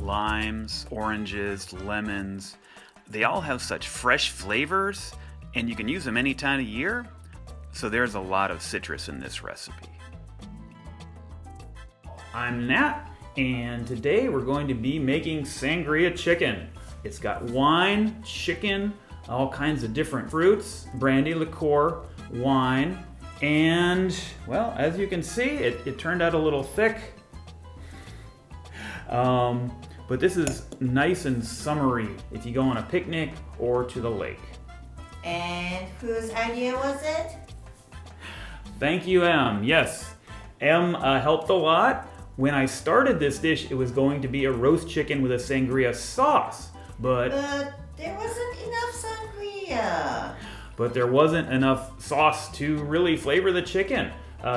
limes, oranges, lemons. They all have such fresh flavors, and you can use them any time of year, so there's a lot of citrus in this recipe. I'm Nat, and today we're going to be making sangria chicken. It's got wine, chicken, all kinds of different fruits, brandy, liqueur, wine, and, well, as you can see, it turned out a little thick. But this is nice and summery if you go on a picnic or to the lake. And whose idea was it? Thank you, Em. Yes, Em helped a lot. When I started this dish, it was going to be a roast chicken with a sangria sauce, but there wasn't enough sangria. But there wasn't enough sauce to really flavor the chicken.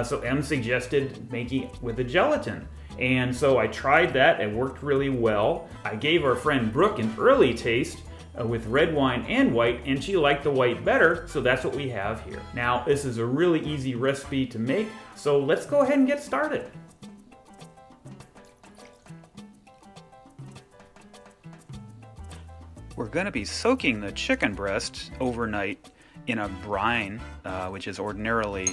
So Em suggested making it with a gelatin. And so I tried that. It worked really well. I gave our friend Brooke an early taste with red wine and white, and she liked the white better, so that's what we have here. Now, this is a really easy recipe to make, so let's go ahead and get started. We're going to be soaking the chicken breast overnight in a brine, which is ordinarily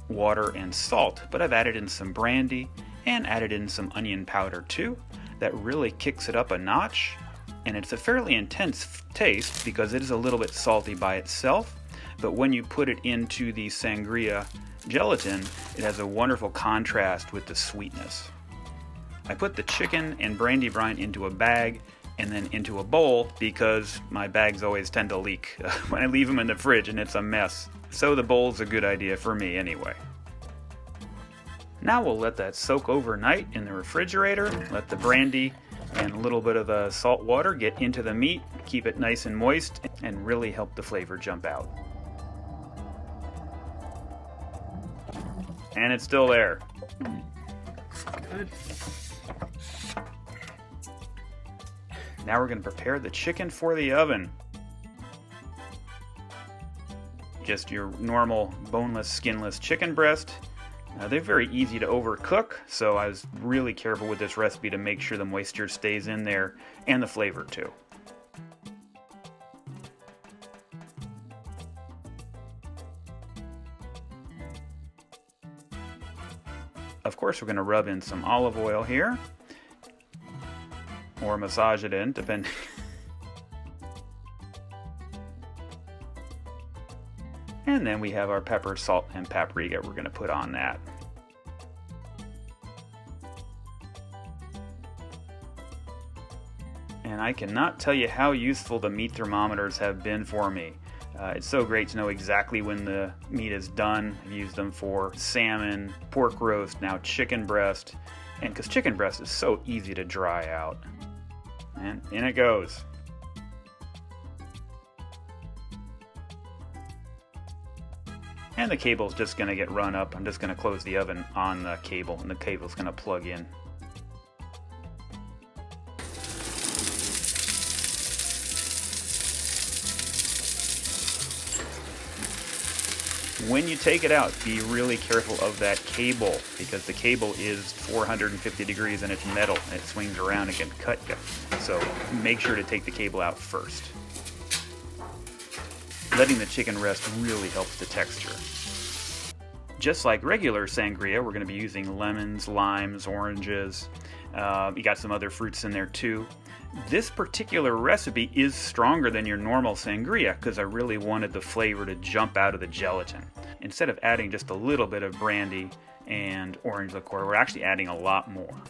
water and salt, but I've added in some brandy and added in some onion powder too. That really kicks it up a notch, and it's a fairly intense taste because it is a little bit salty by itself, but when you put it into the sangria gelatin, it has a wonderful contrast with the sweetness. I put the chicken and brandy brine into a bag and then into a bowl because my bags always tend to leak when I leave them in the fridge and it's a mess. So the bowl's a good idea for me anyway. Now we'll let that soak overnight in the refrigerator, let the brandy and a little bit of the salt water get into the meat, keep it nice and moist, and really help the flavor jump out. And it's still there. Good. Now we're going to prepare the chicken for the oven. Just your normal boneless, skinless chicken breast. They're very easy to overcook, so I was really careful with this recipe to make sure the moisture stays in there and the flavor too. Of course, we're going to rub in some olive oil here, or massage it in, depending. And then we have our pepper, salt, and paprika we're going to put on that. And I cannot tell you how useful the meat thermometers have been for me. It's so great to know exactly when the meat is done. I've used them for salmon, pork roast, now chicken breast. And because chicken breast is so easy to dry out. And in it goes. And the cable's just going to get run up. I'm just going to close the oven on the cable, and the cable's going to plug in. When you take it out, be really careful of that cable, because the cable is 450 degrees and it's metal, and it swings around and can cut you. So make sure to take the cable out first. Letting the chicken rest really helps the texture. Just like regular sangria, we're going to be using lemons, limes, oranges. You got some other fruits in there too. This particular recipe is stronger than your normal sangria because I really wanted the flavor to jump out of the gelatin. Instead of adding just a little bit of brandy and orange liqueur, we're actually adding a lot more.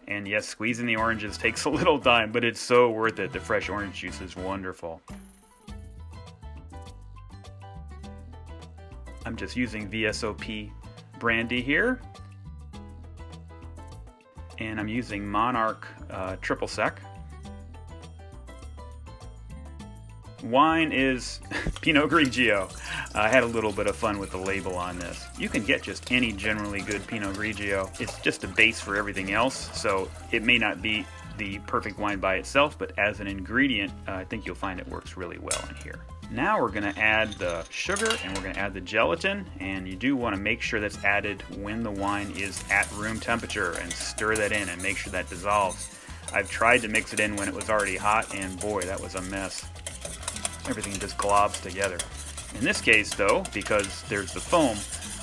And yes, squeezing the oranges takes a little time, but it's so worth it. The fresh orange juice is wonderful. I'm just using VSOP brandy here. And I'm using Monarch Triple Sec. Wine is Pinot Grigio. I had a little bit of fun with the label on this. You can get just any generally good Pinot Grigio. It's just a base for everything else, so it may not be the perfect wine by itself, but as an ingredient, I think you'll find it works really well in here. Now we're going to add the sugar and we're going to add the gelatin, and you do want to make sure that's added when the wine is at room temperature and stir that in and make sure that dissolves. I've tried to mix it in when it was already hot, and boy, that was a mess. Everything just globs together. In this case though, because there's the foam,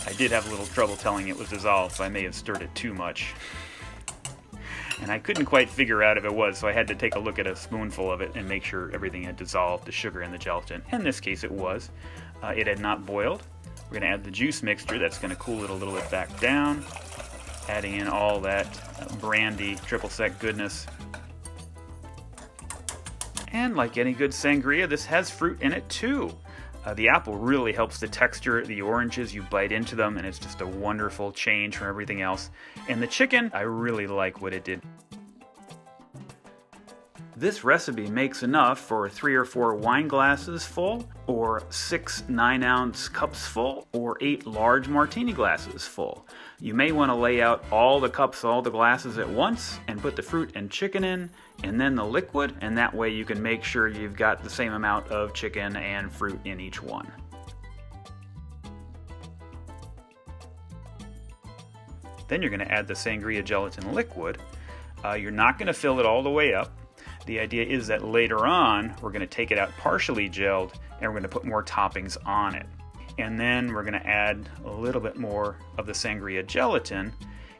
I did have a little trouble telling it was dissolved, so I may have stirred it too much. And I couldn't quite figure out if it was, so I had to take a look at a spoonful of it and make sure everything had dissolved, the sugar and the gelatin. In this case it was. It had not boiled. We're going to add the juice mixture. That's going to cool it a little bit back down. Adding in all that brandy, triple sec goodness. And like any good sangria, this has fruit in it too. The apple really helps to texture the oranges. You bite into them and it's just a wonderful change from everything else. And the chicken, I really like what it did. This recipe makes enough for 3 or 4 wine glasses full, or 6 9-ounce cups full, or 8 large martini glasses full. You may want to lay out all the cups, all the glasses at once, and put the fruit and chicken in, and then the liquid, and that way you can make sure you've got the same amount of chicken and fruit in each one. Then you're going to add the sangria gelatin liquid. You're not going to fill it all the way up. The idea is that later on, we're going to take it out partially gelled, and we're going to put more toppings on it. And then we're going to add a little bit more of the sangria gelatin,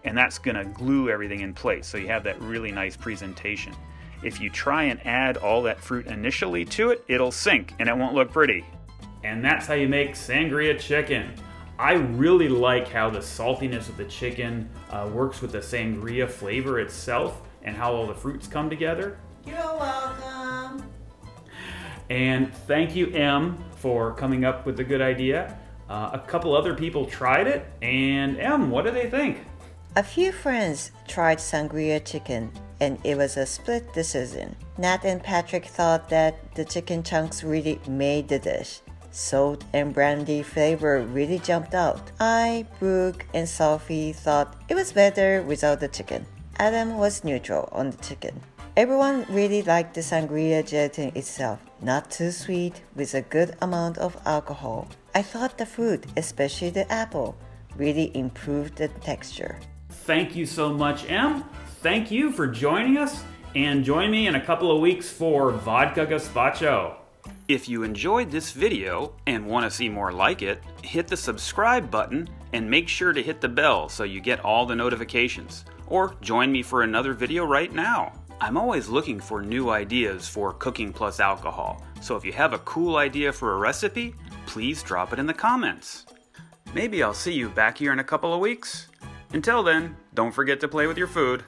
and that's going to glue everything in place, so you have that really nice presentation. If you try and add all that fruit initially to it, it'll sink, and it won't look pretty. And that's how you make sangria chicken. I really like how the saltiness of the chicken works with the sangria flavor itself, and how all the fruits come together. You're welcome. And thank you, Em, for coming up with a good idea. A couple other people tried it, and Em, what do they think? A few friends tried sangria chicken, and it was a split decision. Nat and Patrick thought that the chicken chunks really made the dish. Salt and brandy flavor really jumped out. I, Brooke, and Sophie thought it was better without the chicken. Adam was neutral on the chicken. Everyone really liked the sangria gelatin itself, not too sweet, with a good amount of alcohol. I thought the fruit, especially the apple, really improved the texture. Thank you so much, Em. Thank you for joining us, and join me in a couple of weeks for Vodka Gazpacho. If you enjoyed this video and want to see more like it, hit the subscribe button and make sure to hit the bell so you get all the notifications. Or join me for another video right now. I'm always looking for new ideas for cooking plus alcohol, so if you have a cool idea for a recipe, please drop it in the comments. Maybe I'll see you back here in a couple of weeks. Until then, don't forget to play with your food.